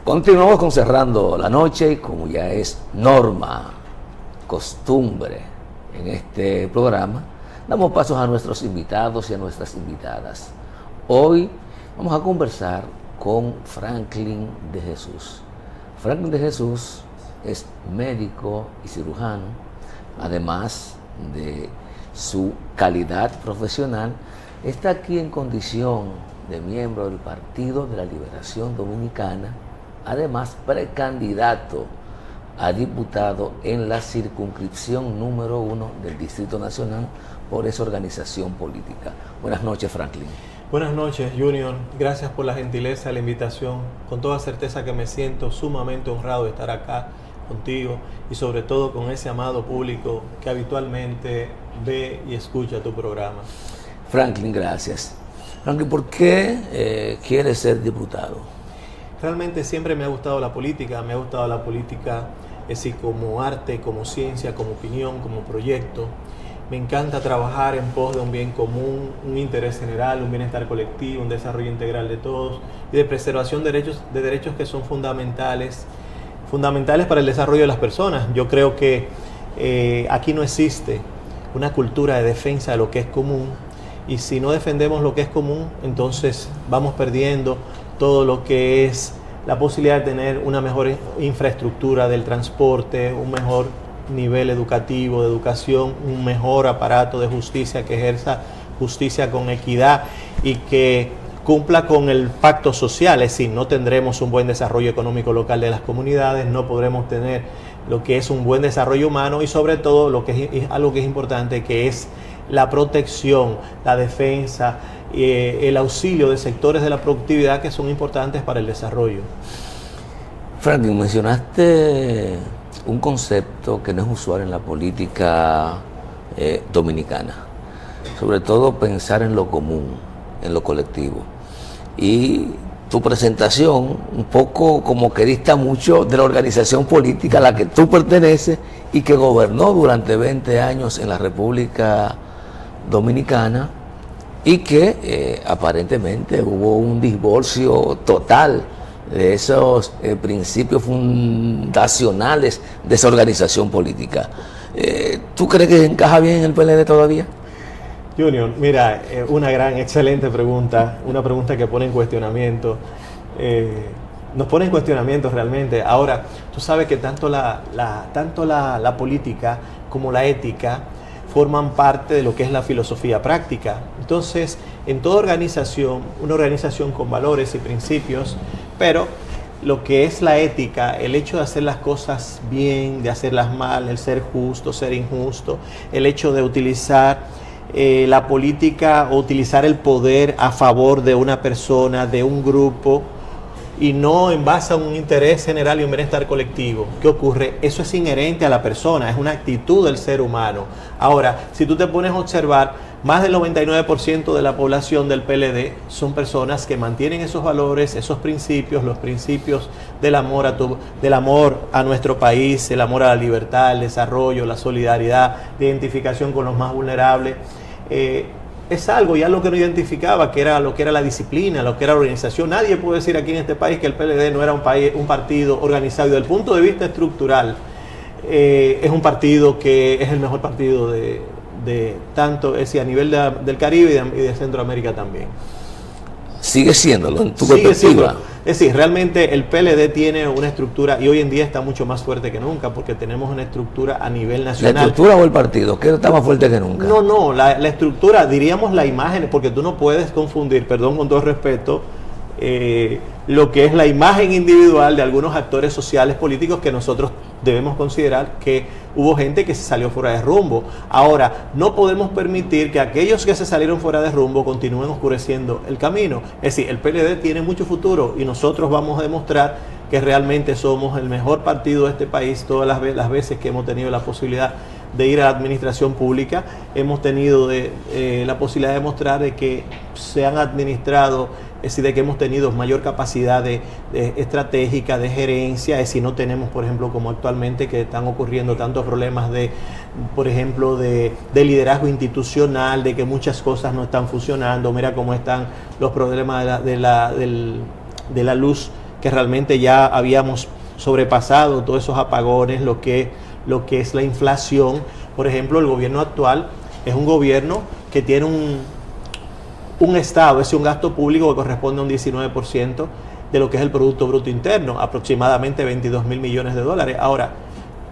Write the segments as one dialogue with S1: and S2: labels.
S1: Continuamos con Cerrando la Noche y como ya es norma, costumbre en este programa, damos pasos a nuestros invitados y a nuestras invitadas. Hoy vamos a conversar con Franklin de Jesús. Franklin de Jesús es médico y cirujano, además de su calidad profesional, está aquí en condición de miembro del Partido de la Liberación Dominicana, además precandidato a diputado en la circunscripción número 1 del Distrito Nacional por esa organización política. Buenas noches, Franklin.
S2: Buenas noches, Junior. Gracias por la gentileza, la invitación. Con toda certeza que me siento sumamente honrado de estar acá contigo y sobre todo con ese amado público que habitualmente ve y escucha tu programa.
S1: Franklin, gracias. Franklin, ¿por qué quieres ser diputado?
S2: Realmente siempre me ha gustado la política, es decir, como arte, como ciencia, como opinión, como proyecto. Me encanta trabajar en pos de un bien común, un interés general, un bienestar colectivo, un desarrollo integral de todos y de preservación de derechos que son fundamentales para el desarrollo de las personas. Yo creo que aquí no existe una cultura de defensa de lo que es común, y si no defendemos lo que es común, entonces vamos perdiendo todo lo que es la posibilidad de tener una mejor infraestructura del transporte, un mejor nivel educativo, de educación, un mejor aparato de justicia que ejerza justicia con equidad y que cumpla con el pacto social. Es decir, no tendremos un buen desarrollo económico local de las comunidades, no podremos tener lo que es un buen desarrollo humano y sobre todo lo que es algo que es importante, que es la protección, la defensa, el auxilio de sectores de la productividad que son importantes para el desarrollo.
S1: Franklin, mencionaste un concepto que no es usual en la política dominicana, sobre todo pensar en lo común, en lo colectivo. Y tu presentación un poco como que dista mucho de la organización política a la que tú perteneces y que gobernó durante 20 años en la República Dominicana y que aparentemente hubo un divorcio total de esos principios fundacionales de esa organización política. ¿Tú crees que encaja bien en el PLD todavía?
S2: Junior, mira, una excelente pregunta, una pregunta que pone en cuestionamiento, nos pone en cuestionamiento realmente. Ahora, tú sabes que tanto la política como la ética forman parte de lo que es la filosofía práctica. Entonces, en toda organización, una organización con valores y principios, pero lo que es la ética, el hecho de hacer las cosas bien, de hacerlas mal, el ser justo, ser injusto, el hecho de utilizar la política o utilizar el poder a favor de una persona, de un grupo, y no en base a un interés general y un bienestar colectivo. ¿Qué ocurre? Eso es inherente a la persona, es una actitud del ser humano. Ahora, si tú te pones a observar, más del 99% de la población del PLD son personas que mantienen esos valores, esos principios, los principios del amor a nuestro país, el amor a la libertad, el desarrollo, la solidaridad, la identificación con los más vulnerables. Es algo ya lo que no identificaba, que era lo que era la disciplina, lo que era la organización. Nadie puede decir aquí en este país que el PLD no era un partido organizado. Y desde el punto de vista estructural, es un partido que es el mejor partido de tanto, es decir, a nivel del Caribe y de Centroamérica también.
S1: Sigue siéndolo en tu perspectiva.
S2: Es decir, realmente el PLD tiene una estructura y hoy en día está mucho más fuerte que nunca porque tenemos una estructura a nivel nacional.
S1: ¿La estructura o el partido? ¿Qué está más fuerte que nunca?
S2: No, la estructura, diríamos la imagen, porque tú no puedes confundir, perdón, con todo respeto, lo que es la imagen individual de algunos actores sociales políticos que nosotros debemos considerar que hubo gente que se salió fuera de rumbo. Ahora, no podemos permitir que aquellos que se salieron fuera de rumbo continúen oscureciendo el camino. Es decir, el PLD tiene mucho futuro y nosotros vamos a demostrar que realmente somos el mejor partido de este país. Todas las veces que hemos tenido la posibilidad de ir a la administración pública, hemos tenido la posibilidad de demostrar de que se han administrado, es decir, de que hemos tenido mayor capacidad de estratégica, de gerencia, es decir, no tenemos, por ejemplo, como actualmente que están ocurriendo tantos problemas por ejemplo, de liderazgo institucional, de que muchas cosas no están funcionando. Mira cómo están los problemas de la luz que realmente ya habíamos sobrepasado todos esos apagones, lo que es la inflación. Por ejemplo, el gobierno actual es un gobierno que tiene un Estado, es decir, un gasto público que corresponde a un 19% de lo que es el Producto Bruto Interno, aproximadamente 22 mil millones de dólares. Ahora,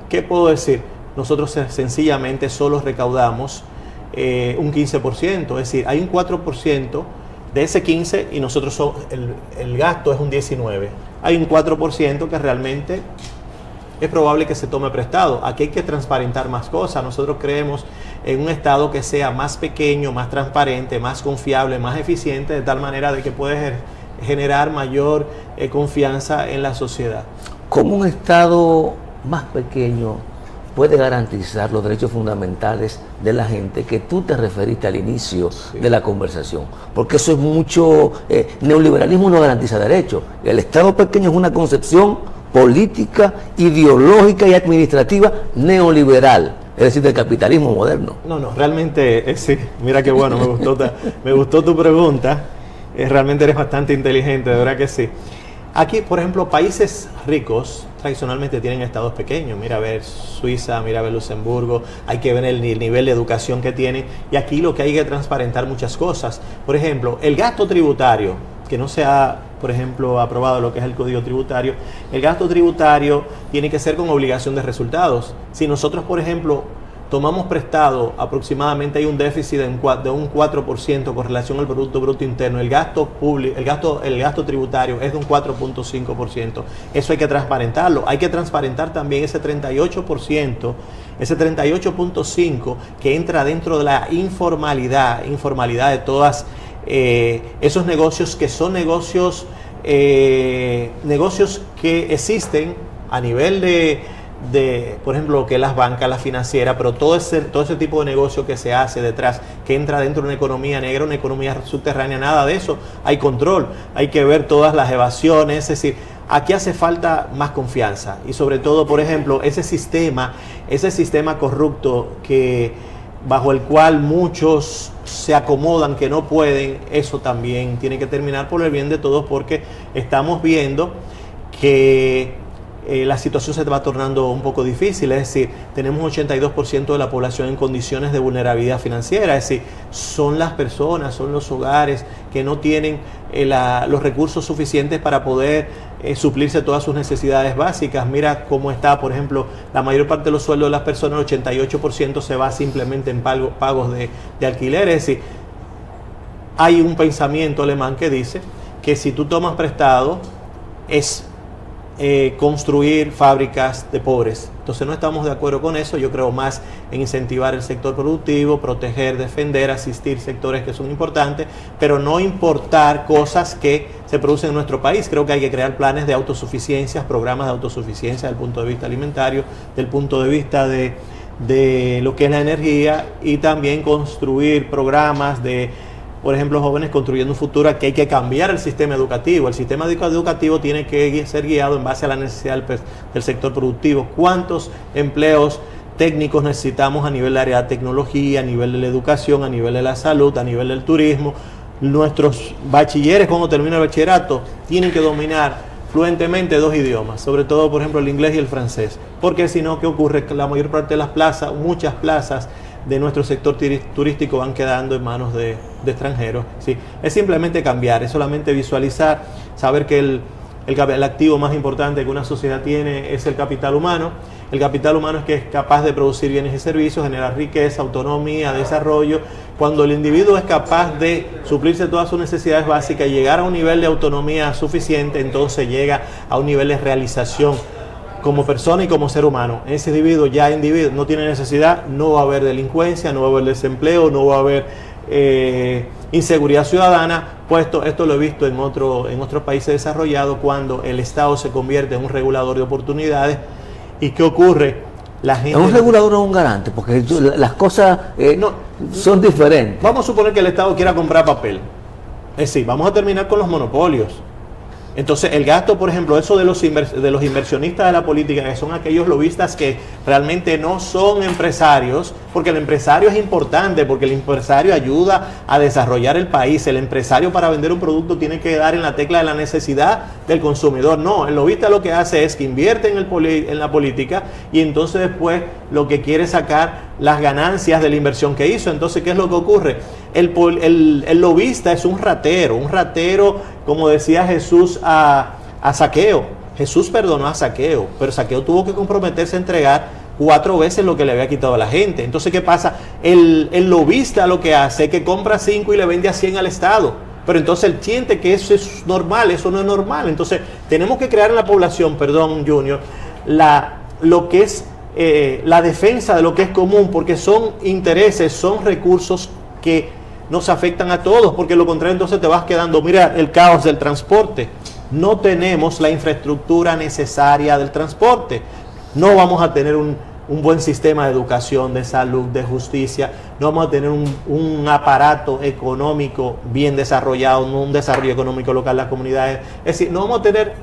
S2: ¿qué puedo decir? Nosotros sencillamente solo recaudamos un 15%, es decir, hay un 4% de ese 15% y nosotros el gasto es un 19%. Hay un 4% que realmente es probable que se tome prestado. Aquí hay que transparentar más cosas. Nosotros creemos en un Estado que sea más pequeño, más transparente, más confiable, más eficiente, de tal manera de que puede generar mayor confianza en la sociedad.
S1: ¿Cómo un Estado más pequeño puede garantizar los derechos fundamentales de la gente que tú te referiste al inicio de la conversación? Porque eso es mucho... neoliberalismo no garantiza derechos. El Estado pequeño es una concepción política, ideológica y administrativa neoliberal, es decir, del capitalismo moderno.
S2: No, realmente, sí, mira qué bueno, me gustó tu pregunta. Realmente eres bastante inteligente, de verdad que sí. Aquí, por ejemplo, países ricos tradicionalmente tienen estados pequeños. Mira a ver Suiza, mira a ver Luxemburgo, hay que ver el nivel de educación que tienen. Y aquí lo que hay que transparentar muchas cosas. Por ejemplo, el gasto tributario, que no se ha, por ejemplo, aprobado lo que es el Código Tributario, el gasto tributario tiene que ser con obligación de resultados. Si nosotros, por ejemplo, tomamos prestado, aproximadamente hay un déficit de un 4% con relación al Producto Bruto Interno. El gasto público, el gasto tributario es de un 4.5%. Eso hay que transparentarlo. Hay que transparentar también ese 38%, ese 38.5% que entra dentro de la informalidad de todas esos negocios que son negocios que existen a nivel de, por ejemplo, lo que es las bancas, la financiera, pero todo ese tipo de negocio que se hace detrás, que entra dentro de una economía negra, una economía subterránea, nada de eso, hay control, hay que ver todas las evasiones, es decir, aquí hace falta más confianza y sobre todo, por ejemplo, ese sistema corrupto bajo el cual muchos se acomodan, que no pueden, eso también tiene que terminar por el bien de todos, porque estamos viendo que la situación se va tornando un poco difícil, es decir, tenemos 82% de la población en condiciones de vulnerabilidad financiera, es decir, son las personas, son los hogares que no tienen los recursos suficientes para poder suplirse todas sus necesidades básicas. Mira cómo está, por ejemplo, la mayor parte de los sueldos de las personas, el 88% se va simplemente en pagos de alquiler, es decir, hay un pensamiento alemán que dice que si tú tomas prestado es construir fábricas de pobres. Entonces no estamos de acuerdo con eso. Yo creo más en incentivar el sector productivo, proteger, defender, asistir sectores que son importantes, pero no importar cosas que se producen en nuestro país. Creo que hay que crear planes de autosuficiencia, programas de autosuficiencia desde el punto de vista alimentario, del punto de vista de lo que es la energía, y también construir programas de, por ejemplo, jóvenes construyendo un futuro. Que hay que cambiar el sistema educativo. El sistema educativo tiene que ser guiado en base a la necesidad del sector productivo. ¿Cuántos empleos técnicos necesitamos a nivel de área de tecnología, a nivel de la educación, a nivel de la salud, a nivel del turismo? Nuestros bachilleres, cuando terminan el bachillerato, tienen que dominar fluentemente 2 idiomas, sobre todo, por ejemplo, el inglés y el francés. Porque si no, ¿qué ocurre? Que la mayor parte de las plazas, muchas plazas de nuestro sector turístico van quedando en manos de extranjeros. ¿Sí? Es simplemente cambiar, es solamente visualizar, saber que el activo más importante que una sociedad tiene es el capital humano. El capital humano es que es capaz de producir bienes y servicios, generar riqueza, autonomía, desarrollo. Cuando el individuo es capaz de suplirse todas sus necesidades básicas y llegar a un nivel de autonomía suficiente, entonces llega a un nivel de realización como persona y como ser humano. Ese individuo no tiene necesidad, no va a haber delincuencia, no va a haber desempleo, no va a haber inseguridad ciudadana, puesto esto lo he visto en otros países desarrollados, cuando el Estado se convierte en un regulador de oportunidades. ¿Y qué ocurre? La gente...
S1: ¿Es un regulador o un garante? Porque las cosas son diferentes.
S2: Vamos a suponer que el Estado quiera comprar papel. Es decir, vamos a terminar con los monopolios. Entonces, el gasto, por ejemplo, eso de los inversionistas de la política, que son aquellos lobistas que realmente no son empresarios, porque el empresario es importante, porque el empresario ayuda a desarrollar el país. El empresario, para vender un producto, tiene que dar en la tecla de la necesidad del consumidor. No, el lobista lo que hace es que invierte en la política y entonces después lo que quiere es sacar las ganancias de la inversión que hizo. Entonces, ¿qué es lo que ocurre? El lobista es un ratero, como decía Jesús a Zaqueo. Jesús perdonó a Zaqueo, pero Zaqueo tuvo que comprometerse a entregar 4 veces lo que le había quitado a la gente. Entonces, ¿qué pasa? El lobista lo que hace es que compra 5 y le vende a 100 al Estado. Pero entonces él siente que eso es normal, eso no es normal. Entonces, tenemos que crear en la población, perdón, Junior, lo que es la defensa de lo que es común, porque son intereses, son recursos que nos afectan a todos, porque lo contrario entonces te vas quedando, mira el caos del transporte, no tenemos la infraestructura necesaria del transporte, no vamos a tener un buen sistema de educación, de salud, de justicia, no vamos a tener un aparato económico bien desarrollado, un desarrollo económico local de las comunidades, es decir, no vamos a tener,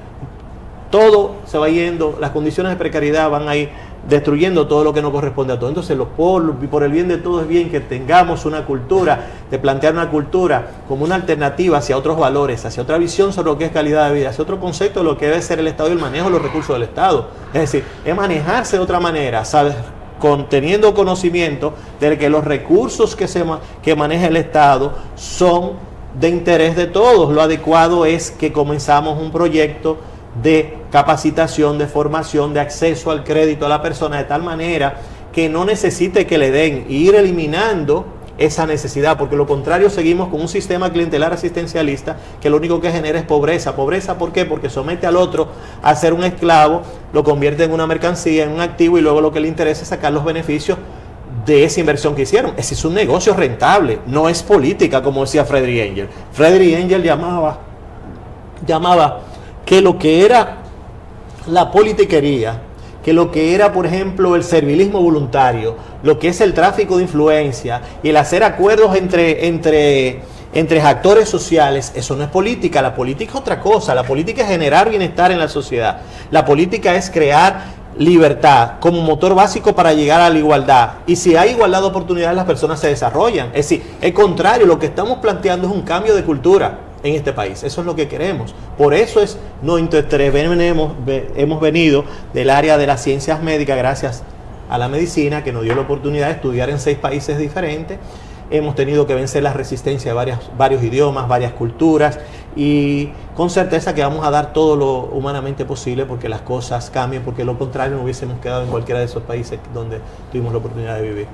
S2: todo se va yendo, las condiciones de precariedad van a ir destruyendo todo lo que no corresponde a todo. Entonces, por el bien de todos es bien que tengamos una cultura, de plantear una cultura como una alternativa hacia otros valores, hacia otra visión sobre lo que es calidad de vida, hacia otro concepto de lo que debe ser el Estado y el manejo de los recursos del Estado. Es decir, es manejarse de otra manera, ¿sabes? Teniendo conocimiento de que los recursos que maneja el Estado son de interés de todos. Lo adecuado es que comenzamos un proyecto de capacitación, de formación, de acceso al crédito a la persona, de tal manera que no necesite que le den, y ir eliminando esa necesidad, porque lo contrario seguimos con un sistema clientelar asistencialista que lo único que genera es pobreza. ¿Pobreza por qué? Porque somete al otro a ser un esclavo, lo convierte en una mercancía, en un activo, y luego lo que le interesa es sacar los beneficios de esa inversión que hicieron. Ese es un negocio rentable, no es política, como decía Frederick Engel. Frederick Engel llamaba que lo que era la politiquería, que lo que era, por ejemplo, el servilismo voluntario, lo que es el tráfico de influencia y el hacer acuerdos entre actores sociales, eso no es política. La política es otra cosa. La política es generar bienestar en la sociedad. La política es crear libertad como motor básico para llegar a la igualdad. Y si hay igualdad de oportunidades, las personas se desarrollan. Es decir, el contrario, lo que estamos planteando es un cambio de cultura en este país. Eso es lo que queremos. Por eso hemos venido del área de las ciencias médicas, gracias a la medicina, que nos dio la oportunidad de estudiar en 6 países diferentes. Hemos tenido que vencer la resistencia de varios idiomas, varias culturas, y con certeza que vamos a dar todo lo humanamente posible porque las cosas cambien, porque de lo contrario no hubiésemos quedado en cualquiera de esos países donde tuvimos la oportunidad de vivir.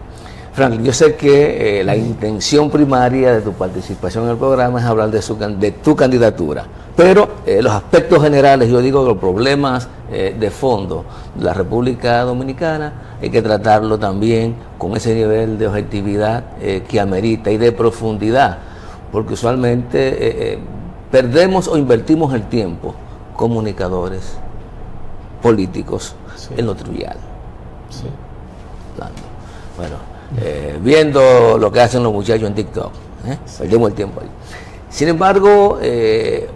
S1: Franklin, yo sé que la intención primaria de tu participación en el programa es hablar de tu candidatura, pero los aspectos generales, yo digo que los problemas de fondo de la República Dominicana hay que tratarlo también con ese nivel de objetividad que amerita y de profundidad, porque usualmente perdemos o invertimos el tiempo comunicadores, políticos, sí, en lo trivial.
S2: Sí.
S1: Bueno, viendo lo que hacen los muchachos en TikTok, perdemos el tiempo ahí. Sin embargo,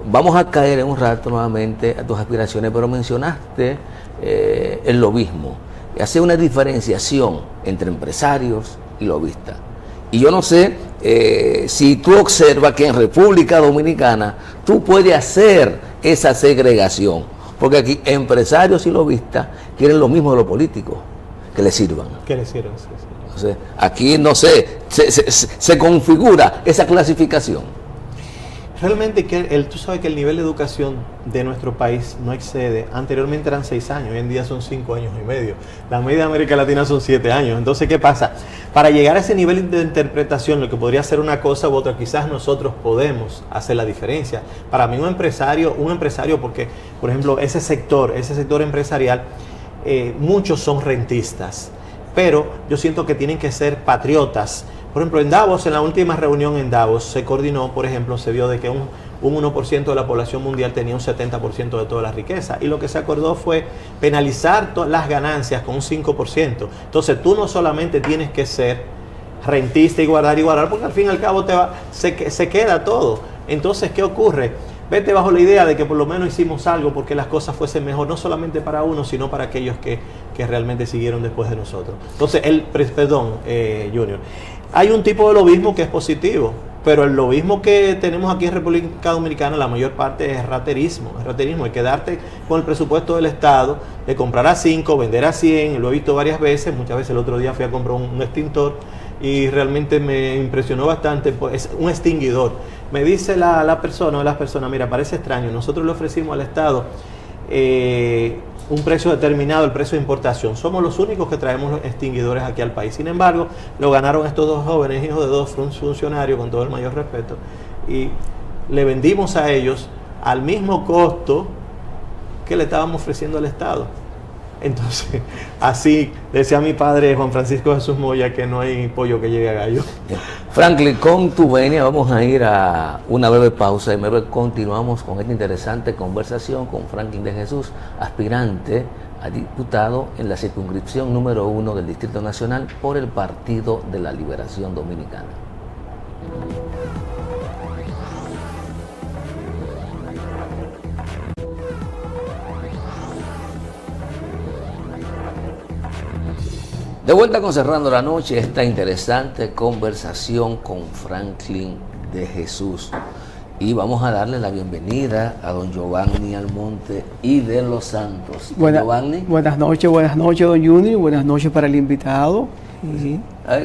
S1: vamos a caer en un rato nuevamente a tus aspiraciones, pero mencionaste el lobismo, y hace una diferenciación entre empresarios y lobistas. Y yo no sé si tú observas que en República Dominicana tú puedes hacer esa segregación, porque aquí empresarios y lobistas quieren lo mismo de los políticos, que les sirvan.
S2: Que les sirvan, sí, sí.
S1: Entonces, aquí no sé, se configura esa clasificación.
S2: Realmente tú sabes que el nivel de educación de nuestro país no excede, anteriormente eran 6 años, hoy en día son 5 años y medio. La media de América Latina son 7 años. Entonces, ¿qué pasa? Para llegar a ese nivel de interpretación, lo que podría ser una cosa u otra, quizás nosotros podemos hacer la diferencia. Para mí un empresario porque, por ejemplo, ese sector empresarial, muchos son rentistas, pero yo siento que tienen que ser patriotas. Por ejemplo, en Davos, en la última reunión en Davos, se coordinó, por ejemplo, se vio de que un 1% de la población mundial tenía un 70% de toda la riqueza, y lo que se acordó fue penalizar todas las ganancias con un 5%. Entonces, tú no solamente tienes que ser rentista y guardar, porque al fin y al cabo se queda todo. Entonces, ¿qué ocurre? vete bajo la idea de que por lo menos hicimos algo porque las cosas fuesen mejor, no solamente para uno, sino para aquellos que realmente siguieron después de nosotros. Entonces, Junior, hay un tipo de lobismo que es positivo, pero el lobismo que tenemos aquí en República Dominicana, la mayor parte es raterismo, es quedarte con el presupuesto del Estado, de comprar a 5, vender a 100, lo he visto varias veces, muchas veces el otro día fui a comprar un extintor y realmente me impresionó bastante, pues, es un extinguidor. Me dice la persona o las personas, mira, parece extraño, nosotros le ofrecimos al Estado un precio determinado, el precio de importación. Somos los únicos que traemos los extinguidores aquí al país. Sin embargo, lo ganaron estos dos jóvenes, hijos de dos funcionarios, con todo el mayor respeto, y le vendimos a ellos al mismo costo que le estábamos ofreciendo al Estado. Entonces, así decía mi padre Juan Francisco Jesús Moya, que no hay pollo que llegue a gallo.
S1: Franklin, con tu venia vamos a ir a una breve pausa y luego continuamos con esta interesante conversación con Franklin de Jesús, aspirante a diputado en la circunscripción número 1 del Distrito Nacional por el Partido de la Liberación Dominicana. De vuelta con Cerrando la Noche, esta interesante conversación con Franklin de Jesús. Y vamos a darle la bienvenida a don Giovanni Almonte y de los Santos.
S3: Buenas noches, don Junior, buenas noches para el invitado.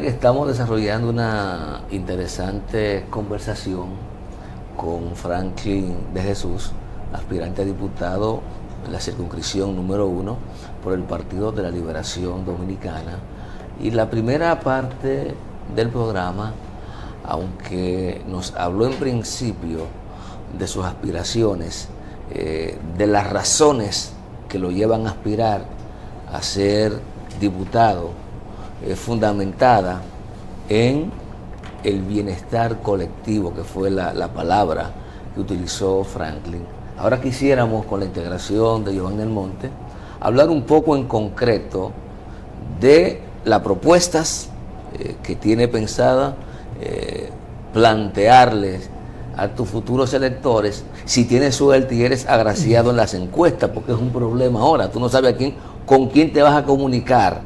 S1: Estamos desarrollando una interesante conversación con Franklin de Jesús, aspirante a diputado en la circunscripción número 1 por el Partido de la Liberación Dominicana. Y la primera parte del programa, aunque nos habló en principio de sus aspiraciones, de las razones que lo llevan a aspirar a ser diputado, fundamentada en el bienestar colectivo, que fue la palabra que utilizó Franklin. Ahora quisiéramos, con la integración de Giovanni Almonte, hablar un poco en concreto de las propuestas que tiene pensada plantearles a tus futuros electores, si tienes suerte y eres agraciado en las encuestas, porque es un problema ahora. Tú no sabes con quién te vas a comunicar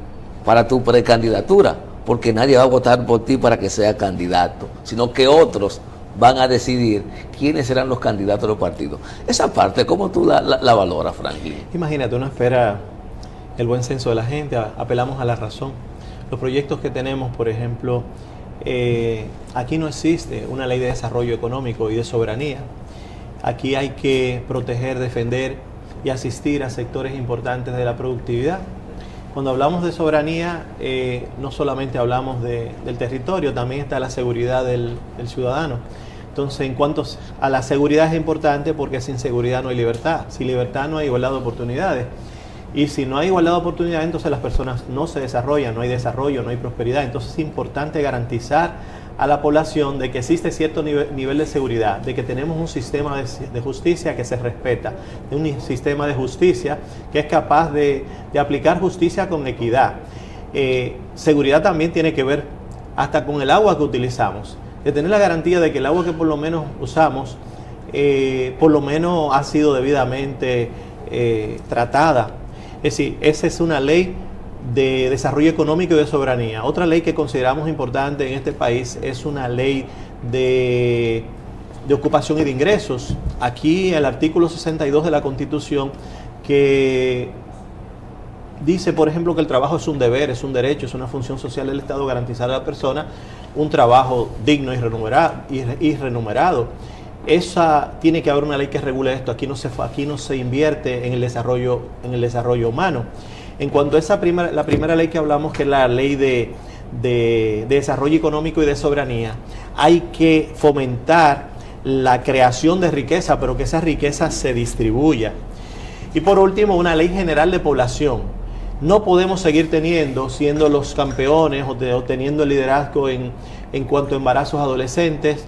S1: para tu precandidatura, porque nadie va a votar por ti para que sea candidato, sino que otros van a decidir quiénes serán los candidatos de los partidos. Esa parte, ¿cómo tú la valoras, Franklin?
S2: Imagínate, uno espera el buen senso de la gente, apelamos a la razón. Los proyectos que tenemos, por ejemplo, aquí no existe una ley de desarrollo económico y de soberanía. Aquí hay que proteger, defender y asistir a sectores importantes de la productividad. Cuando hablamos de soberanía, no solamente hablamos del territorio, también está la seguridad del ciudadano. Entonces, en cuanto a la seguridad es importante, porque sin seguridad no hay libertad. Sin libertad no hay igualdad de oportunidades. Y si no hay igualdad de oportunidades, entonces las personas no se desarrollan, no hay desarrollo, no hay prosperidad. Entonces es importante garantizar a la población de que existe cierto nivel de seguridad, de que tenemos un sistema de justicia que se respeta, de un sistema de justicia que es capaz de aplicar justicia con equidad. Seguridad también tiene que ver hasta con el agua que utilizamos, de tener la garantía de que el agua que por lo menos usamos, por lo menos ha sido debidamente tratada. Es decir, esa es una ley de desarrollo económico y de soberanía. Otra ley que consideramos importante en este país es una ley de ocupación y de ingresos. Aquí el artículo 62 de la Constitución, que dice, por ejemplo, que el trabajo es un deber, es un derecho, es una función social del Estado garantizar a la persona un trabajo digno y remunerado. Esa tiene que haber una ley que regule esto. Aquí no se invierte en el desarrollo humano. En cuanto a la primera ley que hablamos, que es la ley de desarrollo económico y de soberanía, hay que fomentar la creación de riqueza, pero que esa riqueza se distribuya. Y por último, una ley general de población. No podemos seguir siendo los campeones o teniendo el liderazgo en cuanto a embarazos adolescentes.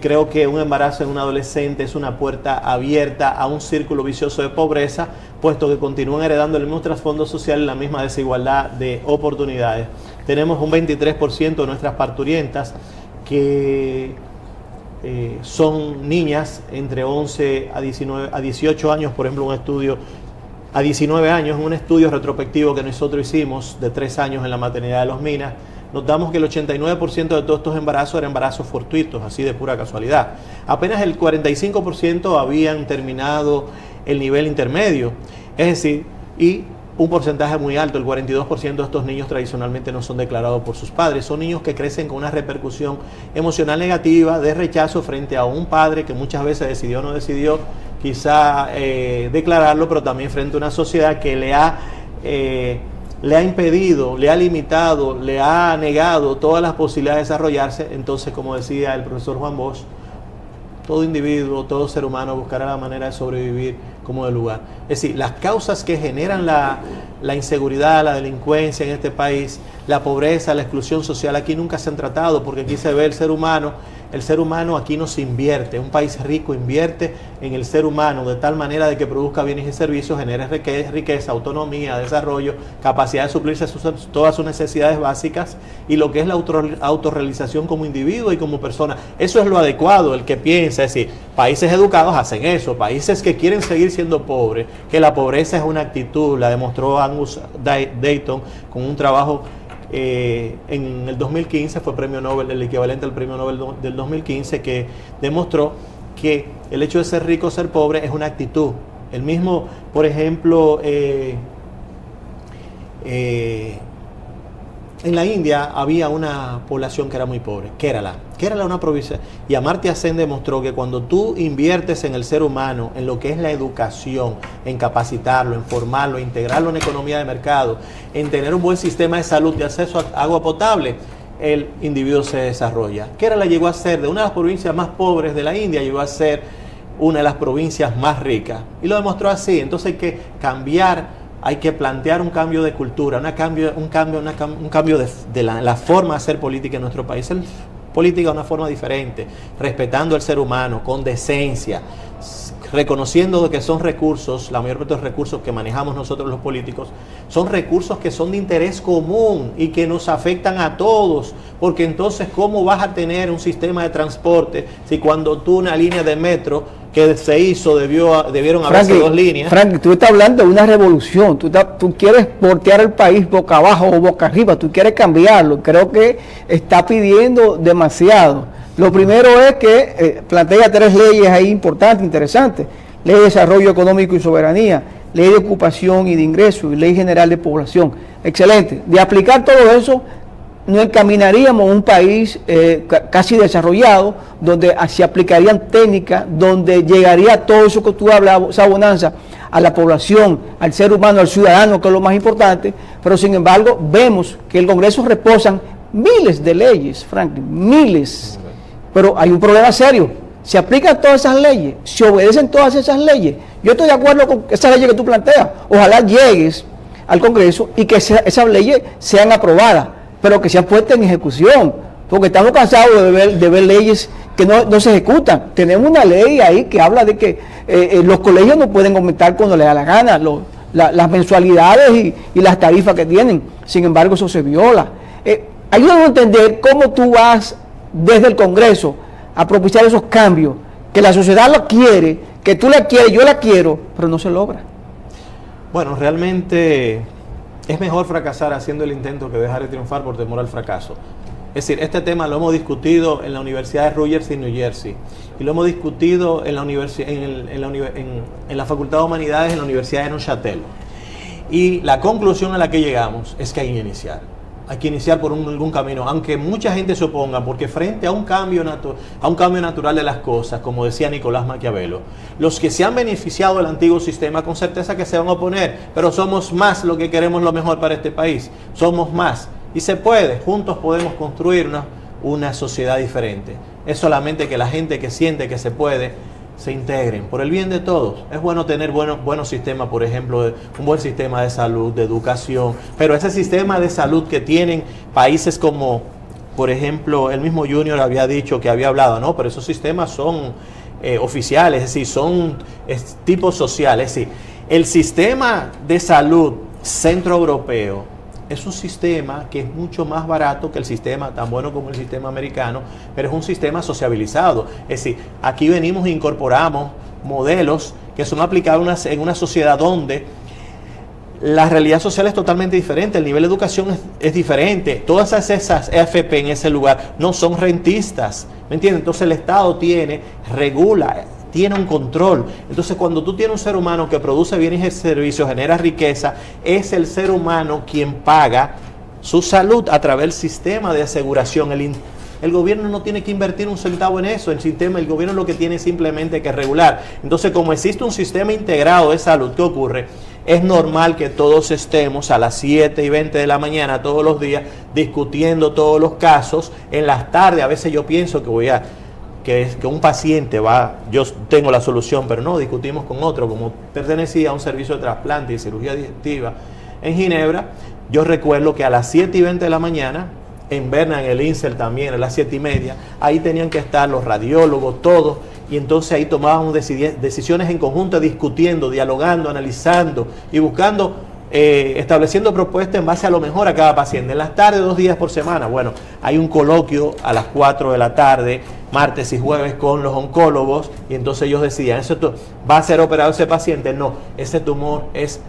S2: Creo que un embarazo en un adolescente es una puerta abierta a un círculo vicioso de pobreza, puesto que continúan heredando el mismo trasfondo social y la misma desigualdad de oportunidades. Tenemos un 23% de nuestras parturientas que son niñas entre 11 a 18 años, por ejemplo, un estudio a 19 años, un estudio retrospectivo que nosotros hicimos de 3 años en la maternidad de Los Minas, notamos que el 89% de todos estos embarazos eran embarazos fortuitos, así de pura casualidad. Apenas el 45% habían terminado el nivel intermedio, es decir, y un porcentaje muy alto, el 42% de estos niños tradicionalmente no son declarados por sus padres. Son niños que crecen con una repercusión emocional negativa de rechazo frente a un padre que muchas veces decidió o no decidió quizá declararlo, pero también frente a una sociedad que le ha impedido, le ha limitado, le ha negado todas las posibilidades de desarrollarse. Entonces, como decía el profesor Juan Bosch, todo individuo, todo ser humano buscará la manera de sobrevivir como de lugar. Es decir, las causas que generan la inseguridad, la delincuencia en este país, la pobreza, la exclusión social, aquí nunca se han tratado, porque aquí se ve el ser humano aquí no se invierte. Un país rico invierte en el ser humano de tal manera de que produzca bienes y servicios, genere riqueza, autonomía, desarrollo, capacidad de suplirse todas sus necesidades básicas y lo que es la autorrealización como individuo y como persona. Eso es lo adecuado, el que piensa, es decir, países educados hacen eso, países que quieren seguir siendo pobres, que la pobreza es una actitud, la demostró Angus Deaton con un trabajo en el 2015, fue premio Nobel, el equivalente al premio Nobel del 2015, que demostró que el hecho de ser rico o ser pobre es una actitud. El mismo, por ejemplo, en la India había una población que era muy pobre, Kerala una provincia, y Amartya Sen demostró que cuando tú inviertes en el ser humano, en lo que es la educación, en capacitarlo, en formarlo, en integrarlo en economía de mercado, en tener un buen sistema de salud, de acceso a agua potable, el individuo se desarrolla. Kerala llegó a ser, de una de las provincias más pobres de la India, llegó a ser una de las provincias más ricas, y lo demostró así. Entonces hay que cambiar, hay que plantear un cambio de cultura, un cambio de la forma de hacer política en nuestro país. Política de una forma diferente, respetando al ser humano, con decencia, reconociendo que son recursos, la mayor parte de los recursos que manejamos nosotros los políticos, son recursos que son de interés común y que nos afectan a todos, porque entonces ¿cómo vas a tener un sistema de transporte si cuando tú una línea de metro que se hizo debieron haberse 2 líneas?
S3: Frank, tú estás hablando de una revolución, tú quieres voltear el país boca abajo o boca arriba, tú quieres cambiarlo, creo que está pidiendo demasiado. Lo primero es que plantea 3 leyes ahí importantes, interesantes: ley de desarrollo económico y soberanía, ley de ocupación y de ingresos y ley general de población. Excelente. De aplicar todo eso, nos encaminaríamos a un país casi desarrollado, donde se aplicarían técnicas, donde llegaría todo eso que tú hablas, esa bonanza, a la población, al ser humano, al ciudadano, que es lo más importante. Pero sin embargo, vemos que el Congreso reposan miles de leyes, Franklin, miles. Pero hay un problema serio. Se aplican todas esas leyes, se obedecen todas esas leyes. Yo estoy de acuerdo con esa ley que tú planteas. Ojalá llegues al Congreso y que esas leyes sean aprobadas, pero que sean puestas en ejecución, porque estamos cansados de ver leyes que no se ejecutan. Tenemos una ley ahí que habla de que los colegios no pueden aumentar cuando les da la gana las mensualidades y las tarifas que tienen. Sin embargo, eso se viola. Ayúdanos a entender cómo tú vas desde el Congreso a propiciar esos cambios, que la sociedad lo quiere, que tú la quieres, yo la quiero, pero no se logra.
S2: Bueno, realmente es mejor fracasar haciendo el intento que dejar de triunfar por temor al fracaso. Es decir, este tema lo hemos discutido en la Universidad de Rutgers en New Jersey, y lo hemos discutido en la Facultad de Humanidades en la Universidad de Neuchâtel. Y la conclusión a la que llegamos es que hay que iniciar. Hay que iniciar por algún camino, aunque mucha gente se oponga, porque frente a un cambio natural de las cosas, como decía Nicolás Maquiavelo, los que se han beneficiado del antiguo sistema con certeza que se van a oponer, pero somos más los que queremos lo mejor para este país, somos más, y se puede, juntos podemos construir una sociedad diferente. Es solamente que la gente que siente que se puede, se integren, por el bien de todos. Es bueno tener buenos sistemas, por ejemplo, un buen sistema de salud, de educación, pero ese sistema de salud que tienen países como, por ejemplo, el mismo Junior había dicho, que había hablado, no, pero esos sistemas son oficiales, es decir, son tipos sociales. Es decir, el sistema de salud centroeuropeo es un sistema que es mucho más barato que el sistema, tan bueno como el sistema americano, pero es un sistema sociabilizado. Es decir, aquí venimos e incorporamos modelos que son aplicables en una sociedad donde la realidad social es totalmente diferente, el nivel de educación es diferente, todas esas AFP en ese lugar no son rentistas, ¿me entiendes? Entonces el Estado regula, tiene un control. Entonces cuando tú tienes un ser humano que produce bienes y servicios, genera riqueza, es el ser humano quien paga su salud a través del sistema de aseguración. El gobierno no tiene que invertir un centavo en eso, el gobierno lo que tiene es simplemente que regular. Entonces, como existe un sistema integrado de salud, ¿qué ocurre? Es normal que todos estemos a las 7:20 de la mañana todos los días discutiendo todos los casos. En las tardes, a veces yo pienso que un paciente yo tengo la solución, pero no, discutimos con otro. Como pertenecía a un servicio de trasplante y cirugía digestiva en Ginebra, yo recuerdo que a las 7:20 de la mañana, en Berna, en el INSEL también, a las 7:30, ahí tenían que estar los radiólogos, todos, y entonces ahí tomábamos decisiones en conjunto, discutiendo, dialogando, analizando y buscando, estableciendo propuestas en base a lo mejor a cada paciente. En las tardes, 2 días por semana, bueno, hay un coloquio a las 4 de la tarde, martes y jueves, con los oncólogos, y entonces ellos decían, ¿va a ser operado ese paciente? No, ese tumor es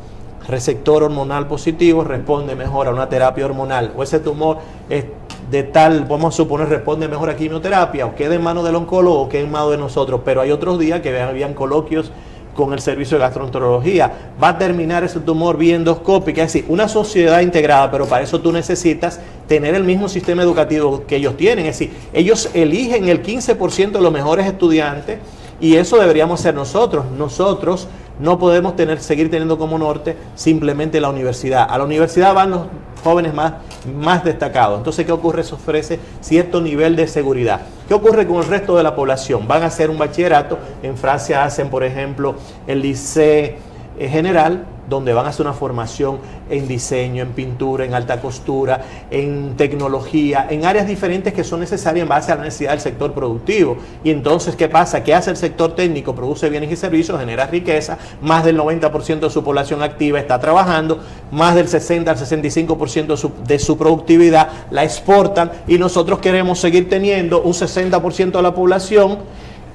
S2: receptor hormonal positivo, responde mejor a una terapia hormonal, o ese tumor es de tal, vamos a suponer, responde mejor a quimioterapia, o queda en manos del oncólogo o queda en manos de nosotros. Pero hay otros días que habían coloquios con el servicio de gastroenterología, va a terminar ese tumor vía endoscópica. Es decir, una sociedad integrada, pero para eso tú necesitas tener el mismo sistema educativo que ellos tienen. Es decir, ellos eligen el 15% de los mejores estudiantes, y eso deberíamos ser nosotros. Nosotros no podemos seguir teniendo como norte simplemente la universidad. A la universidad van los jóvenes más destacados. Entonces, ¿qué ocurre? Eso ofrece cierto nivel de seguridad. ¿Qué ocurre con el resto de la población? Van a hacer un bachillerato. En Francia hacen, por ejemplo, el Lycée General, donde van a hacer una formación en diseño, en pintura, en alta costura, en tecnología, en áreas diferentes que son necesarias en base a la necesidad del sector productivo. Y entonces, ¿qué pasa? ¿Qué hace el sector técnico? Produce bienes y servicios, genera riqueza, más del 90% de su población activa está trabajando, más del 60 al 65% de su productividad la exportan, y nosotros queremos seguir teniendo un 60% de la población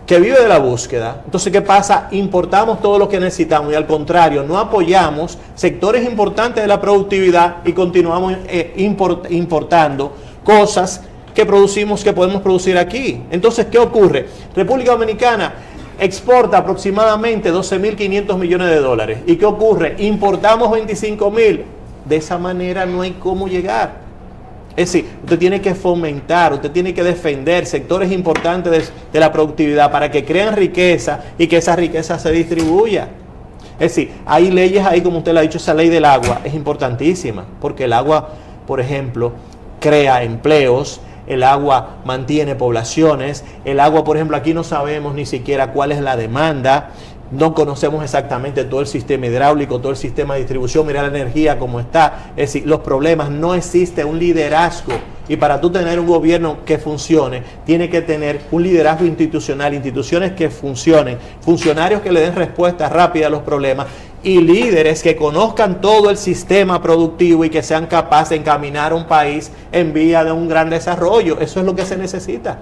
S2: que vive de la búsqueda. Entonces, ¿qué pasa? Importamos todo lo que necesitamos, y al contrario, no apoyamos sectores importantes de la productividad y continuamos importando cosas que podemos producir aquí. Entonces, ¿qué ocurre? República Dominicana exporta aproximadamente 12.500 millones de dólares. ¿Y qué ocurre? Importamos 25.000. De esa manera no hay cómo llegar. Es decir, usted tiene que fomentar, usted tiene que defender sectores importantes de la productividad para que crean riqueza y que esa riqueza se distribuya. Es decir, hay leyes ahí, como usted lo ha dicho, esa ley del agua es importantísima, porque el agua, por ejemplo, crea empleos, el agua mantiene poblaciones, el agua, por ejemplo, aquí no sabemos ni siquiera cuál es la demanda. No conocemos exactamente todo el sistema hidráulico, todo el sistema de distribución, mira la energía como está. Es decir, los problemas, no existe un liderazgo. Y para tú tener un gobierno que funcione, tiene que tener un liderazgo institucional, instituciones que funcionen, funcionarios que le den respuestas rápidas a los problemas, y líderes que conozcan todo el sistema productivo y que sean capaces de encaminar un país en vía de un gran desarrollo. Eso es lo que se necesita.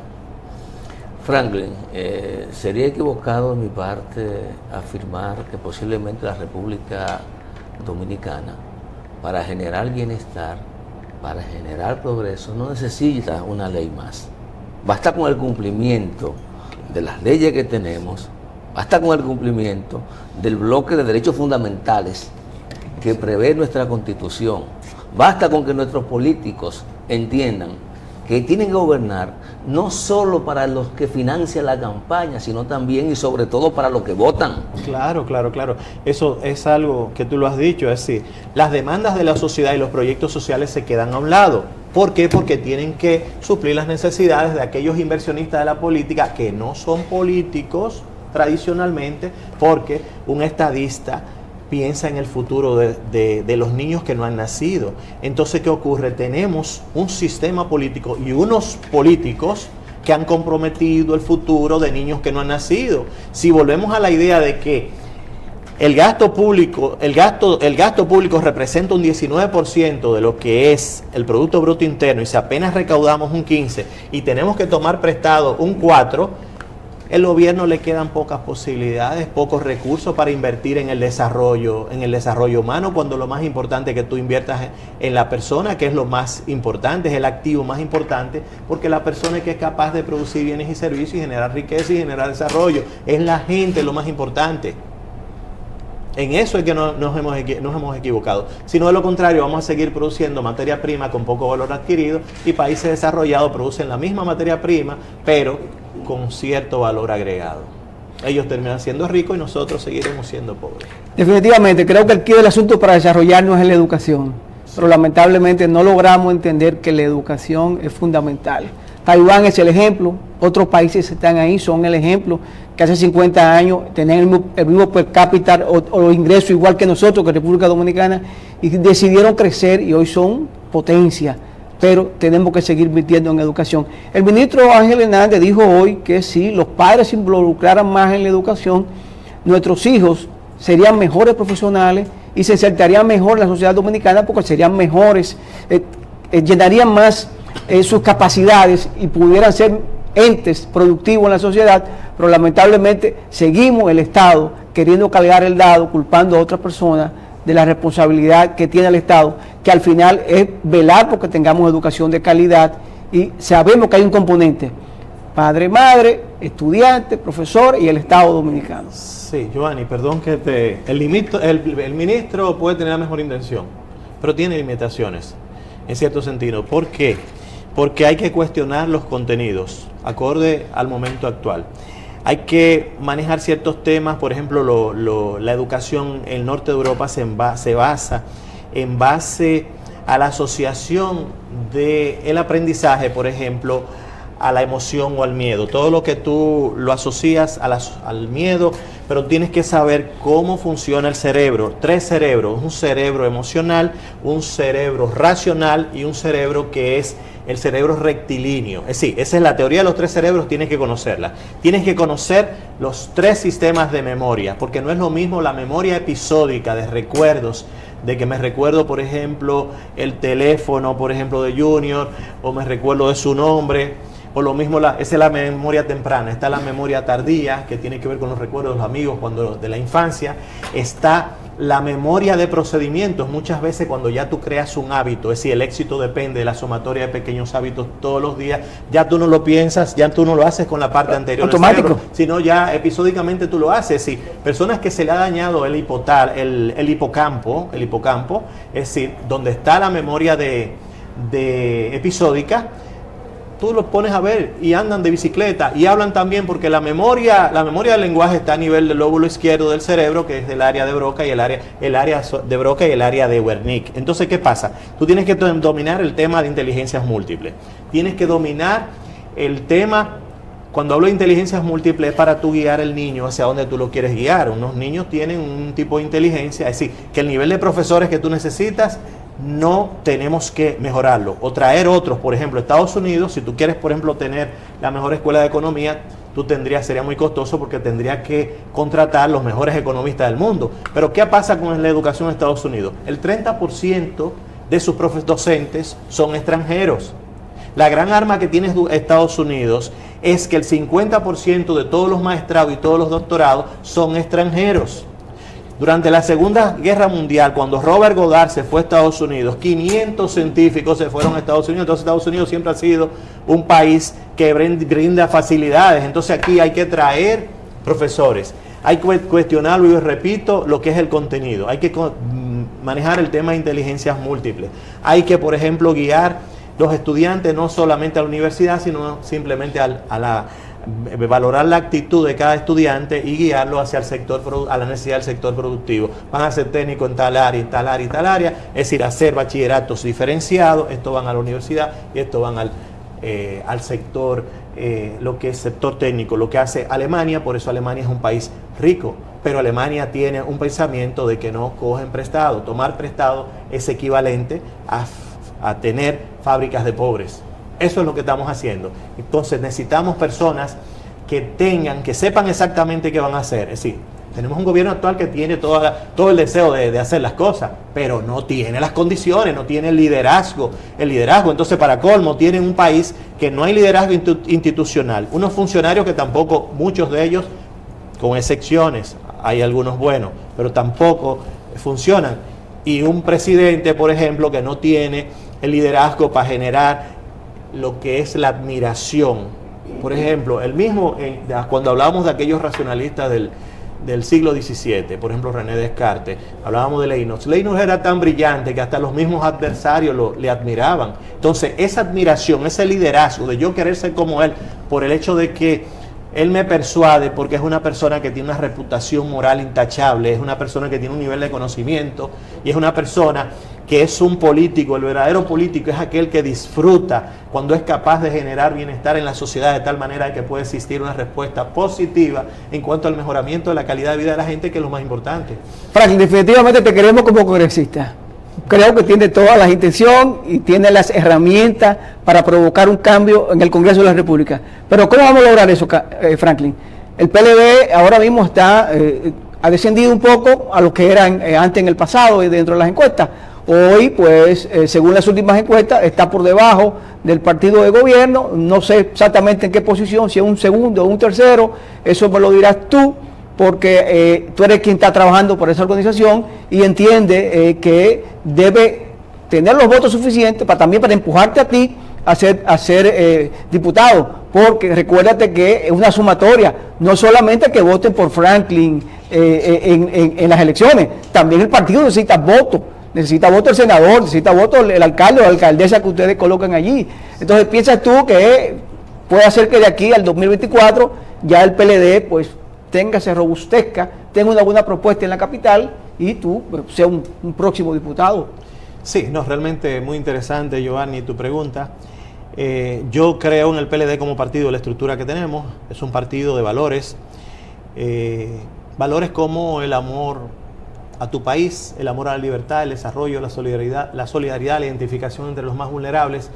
S1: Franklin, sería equivocado de mi parte afirmar que posiblemente la República Dominicana, para generar bienestar, para generar progreso, no necesita una ley más. Basta con el cumplimiento de las leyes que tenemos, basta con el cumplimiento del bloque de derechos fundamentales que prevé nuestra Constitución. Basta con que nuestros políticos entiendan que tienen que gobernar no solo para los que financian la campaña, sino también y sobre todo para los que votan.
S2: Claro. Eso es algo que tú lo has dicho, es decir, las demandas de la sociedad y los proyectos sociales se quedan a un lado. ¿Por qué? Porque tienen que suplir las necesidades de aquellos inversionistas de la política que no son políticos tradicionalmente, porque un estadista piensa en el futuro de los niños que no han nacido. Entonces, ¿qué ocurre? Tenemos un sistema político y unos políticos que han comprometido el futuro de niños que no han nacido. Si volvemos a la idea de que el gasto público representa un 19% de lo que es el Producto Bruto Interno, y si apenas recaudamos un 15% y tenemos que tomar prestado un 4%, el gobierno le quedan pocas posibilidades, pocos recursos para invertir en el desarrollo humano, cuando lo más importante es que tú inviertas en la persona, que es lo más importante, es el activo más importante, porque la persona es que es capaz de producir bienes y servicios y generar riqueza y generar desarrollo. Es la gente lo más importante. En eso es que nos hemos equivocado. Si no, de lo contrario, vamos a seguir produciendo materia prima con poco valor adquirido, y países desarrollados producen la misma materia prima, pero con cierto valor agregado. Ellos terminan siendo ricos y nosotros seguiremos siendo pobres.
S3: Definitivamente, creo que el quid del asunto para desarrollarnos es la educación, pero lamentablemente no logramos entender que la educación es fundamental. Taiwán es el ejemplo, otros países están ahí, son el ejemplo, que hace 50 años tenían el mismo per cápita o los ingresos igual que nosotros, que República Dominicana, y decidieron crecer y hoy son potencia, pero tenemos que seguir invirtiendo en educación. El ministro Ángel Hernández dijo hoy que si los padres se involucraran más en la educación, nuestros hijos serían mejores profesionales y se insertarían mejor en la sociedad dominicana, porque serían mejores, llenarían más sus capacidades y pudieran ser entes productivos en la sociedad, pero lamentablemente seguimos el Estado queriendo cargar el dado, culpando a otras personas de la responsabilidad que tiene el Estado, que al final es velar porque tengamos educación de calidad, y sabemos que hay un componente: padre, madre, estudiante, profesor y el Estado dominicano.
S2: Sí, Giovanni, perdón que el ministro puede tener la mejor intención, pero tiene limitaciones, en cierto sentido. ¿Por qué? Porque hay que cuestionar los contenidos acorde al momento actual. Hay que manejar ciertos temas, por ejemplo, la educación en el norte de Europa se basa en base a la asociación del aprendizaje, por ejemplo, a la emoción o al miedo. Todo lo que tú lo asocias al miedo, pero tienes que saber cómo funciona el cerebro. 3 cerebros: un cerebro emocional, un cerebro racional y un cerebro que es el cerebro rectilíneo. Es decir, esa es la teoría de los 3 cerebros, tienes que conocerla. Tienes que conocer los 3 sistemas de memoria, porque no es lo mismo la memoria episódica de recuerdos, de que me recuerdo, por ejemplo, el teléfono, por ejemplo, de Junior, o me recuerdo de su nombre. Por lo mismo, esa es la memoria temprana. Está la memoria tardía, que tiene que ver con los recuerdos de los amigos de la infancia. Está la memoria de procedimientos, muchas veces cuando ya tú creas un hábito, es decir, el éxito depende de la sumatoria de pequeños hábitos todos los días. Ya tú no lo piensas, ya tú no lo haces con la parte anterior
S3: automático
S2: del cerebro, sino ya episódicamente tú lo haces. Sí, personas que se le ha dañado el hipocampo, es decir, donde está la memoria de episódica, tú los pones a ver y andan de bicicleta y hablan también, porque la memoria del lenguaje está a nivel del lóbulo izquierdo del cerebro, que es del área de Broca y el área de Broca y el área de Wernicke. Entonces, ¿qué pasa? Tú tienes que dominar el tema de inteligencias múltiples. Tienes que dominar el tema. Cuando hablo de inteligencias múltiples, es para tú guiar al niño hacia donde tú lo quieres guiar. Unos niños tienen un tipo de inteligencia, es decir, que el nivel de profesores que tú necesitas no tenemos que mejorarlo o traer otros. Por ejemplo, Estados Unidos, si tú quieres, por ejemplo, tener la mejor escuela de economía, sería muy costoso, porque tendrías que contratar los mejores economistas del mundo. Pero ¿qué pasa con la educación en Estados Unidos? El 30% de sus docentes son extranjeros. La gran arma que tiene Estados Unidos es que el 50% de todos los maestrados y todos los doctorados son extranjeros. Durante la Segunda Guerra Mundial, cuando Robert Goddard se fue a Estados Unidos, 500 científicos se fueron a Estados Unidos. Entonces Estados Unidos siempre ha sido un país que brinda facilidades. Entonces aquí hay que traer profesores. Hay que cuestionarlo, y repito, lo que es el contenido. Hay que manejar el tema de inteligencias múltiples. Hay que, por ejemplo, guiar los estudiantes no solamente a la universidad, sino simplemente valorar la actitud de cada estudiante y guiarlo hacia el sector, a la necesidad del sector productivo. Van a ser técnicos en tal área, en tal área y tal área, es decir, hacer bachilleratos diferenciados. Estos van a la universidad y estos van al sector, lo que es sector técnico, lo que hace Alemania. Por eso Alemania es un país rico, pero Alemania tiene un pensamiento de que no cogen prestado. Tomar prestado es equivalente a tener fábricas de pobres. Eso es lo que estamos haciendo. Entonces necesitamos personas que sepan exactamente qué van a hacer. Es decir, Tenemos un gobierno actual que tiene todo el deseo de hacer las cosas, pero no tiene las condiciones, no tiene el liderazgo. Entonces, para colmo, tienen un país que no hay liderazgo institucional. Unos funcionarios que tampoco, muchos de ellos, con excepciones, hay algunos buenos, pero tampoco funcionan. Y un presidente, por ejemplo, que no tiene el liderazgo para generar lo que es la admiración. Por ejemplo, el mismo, cuando hablábamos de aquellos racionalistas del siglo XVII, por ejemplo René Descartes, hablábamos de Leibniz. Leibniz era tan brillante que hasta los mismos adversarios le admiraban. Entonces, esa admiración, ese liderazgo de yo querer ser como él, por el hecho de que él me persuade, porque es una persona que tiene una reputación moral intachable, es una persona que tiene un nivel de conocimiento y es una persona que es un político. El verdadero político es aquel que disfruta cuando es capaz de generar bienestar en la sociedad de tal manera que puede existir una respuesta positiva en cuanto al mejoramiento de la calidad de vida de la gente, que es lo más importante.
S3: Franklin, definitivamente te queremos como congresista. Creo que tiene toda la intención y tiene las herramientas para provocar un cambio en el Congreso de la República. Pero ¿cómo vamos a lograr eso, Franklin? El PLD ahora mismo ha descendido un poco a lo que era antes en el pasado y dentro de las encuestas. Hoy, pues, según las últimas encuestas, está por debajo del partido de gobierno. No sé exactamente en qué posición, si es un segundo o un tercero, eso me lo dirás tú, porque tú eres quien está trabajando por esa organización y entiende que debe tener los votos suficientes también para empujarte a ti a ser diputado, porque recuérdate que es una sumatoria, no solamente que voten por Franklin en las elecciones, también el partido necesita votos. Necesita voto el senador, necesita voto el alcalde o la alcaldesa que ustedes colocan allí. Entonces, ¿piensas tú que puede hacer que de aquí al 2024 ya el PLD pues se robustezca, tenga una buena propuesta en la capital y tú seas un próximo diputado?
S2: Sí, no, realmente muy interesante, Giovanni, tu pregunta. Yo creo en el PLD como partido, la estructura que tenemos es un partido de valores, valores como el amor a tu país, el amor a la libertad, el desarrollo, la solidaridad, la identificación entre los más vulnerables,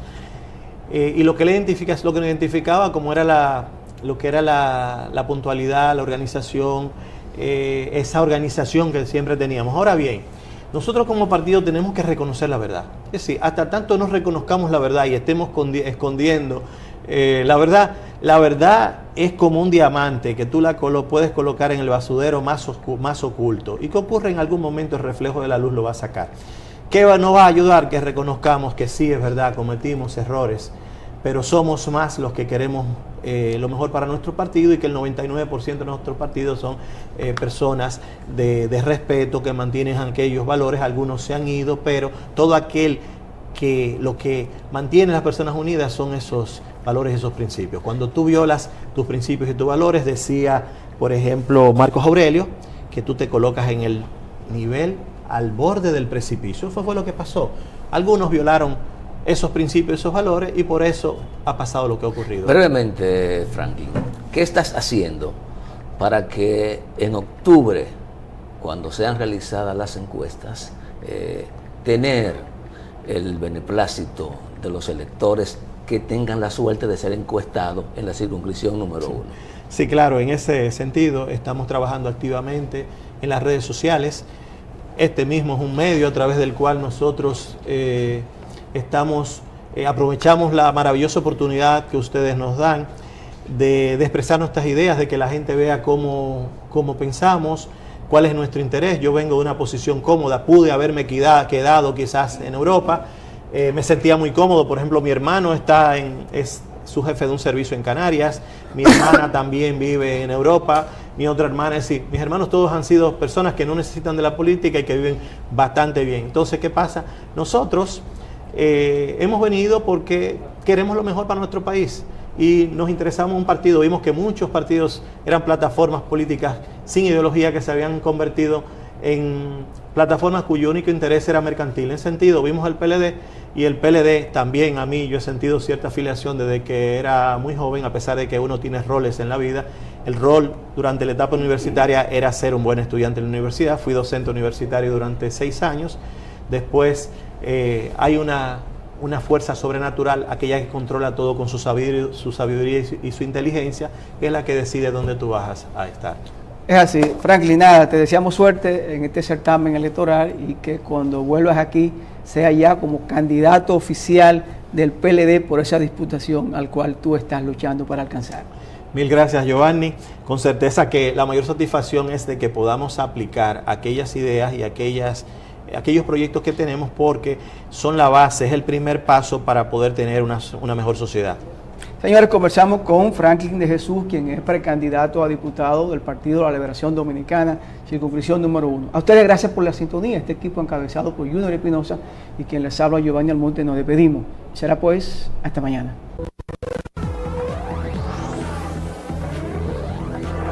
S2: y lo que nos identificaba como era la puntualidad, la organización, esa organización que siempre teníamos. Ahora bien, nosotros como partido tenemos que reconocer la verdad. Es decir, hasta tanto no reconozcamos la verdad y estemos escondiendo la verdad es como un diamante que tú puedes colocar en el basurero más oculto. ¿Y qué ocurre? En algún momento el reflejo de la luz lo va a sacar. ¿Qué nos va a ayudar? Que reconozcamos que sí, es verdad, cometimos errores, pero somos más los que queremos lo mejor para nuestro partido y que el 99% de nuestros partidos son personas de respeto que mantienen aquellos valores. Algunos se han ido, pero todo aquel que lo que mantiene a las personas unidas son esos valores y esos principios. Cuando tú violas tus principios y tus valores, decía, por ejemplo, Marcos Aurelio, que tú te colocas en el nivel, al borde del precipicio. Eso fue lo que pasó. Algunos violaron esos principios, esos valores, y por eso ha pasado lo que ha ocurrido.
S1: Brevemente, Franklin, ¿qué estás haciendo para que en octubre, cuando sean realizadas las encuestas, tener el beneplácito de los electores que tengan la suerte de ser encuestados en la circunscripción número 1?
S2: Sí, claro, en ese sentido estamos trabajando activamente en las redes sociales. Este mismo es un medio a través del cual nosotros aprovechamos la maravillosa oportunidad que ustedes nos dan de expresar nuestras ideas, de que la gente vea cómo pensamos, cuál es nuestro interés. Yo vengo de una posición cómoda, pude haberme quedado quizás en Europa, me sentía muy cómodo. Por ejemplo, mi hermano es su jefe de un servicio en Canarias, mi hermana también vive en Europa, mi otra hermana, es decir, mis hermanos todos han sido personas que no necesitan de la política y que viven bastante bien. Entonces, ¿qué pasa? Nosotros hemos venido porque queremos lo mejor para nuestro país y nos interesamos en un partido. Vimos que muchos partidos eran plataformas políticas sin ideología que se habían convertido en plataformas cuyo único interés era mercantil. En ese sentido, vimos el PLD, y el PLD también, a mí, yo he sentido cierta afiliación desde que era muy joven, a pesar de que uno tiene roles en la vida. El rol durante la etapa universitaria era ser un buen estudiante en la universidad. Fui docente universitario durante 6 años. Después hay una fuerza sobrenatural, aquella que controla todo con su sabiduría y su inteligencia, que es la que decide dónde tú vas a estar.
S3: Es así. Franklin, nada, te deseamos suerte en este certamen electoral y que cuando vuelvas aquí sea ya como candidato oficial del PLD por esa disputación al cual tú estás luchando para alcanzar.
S2: Mil gracias, Giovanni. Con certeza que la mayor satisfacción es de que podamos aplicar aquellas ideas y aquellos proyectos que tenemos, porque son la base, es el primer paso para poder tener una mejor sociedad.
S3: Señores, conversamos con Franklin de Jesús, quien es precandidato a diputado del Partido de la Liberación Dominicana, circunscripción número 1. A ustedes gracias por la sintonía. Este equipo encabezado por Junior Espinosa y quien les habla, Giovanni Almonte, nos despedimos. Será pues hasta mañana.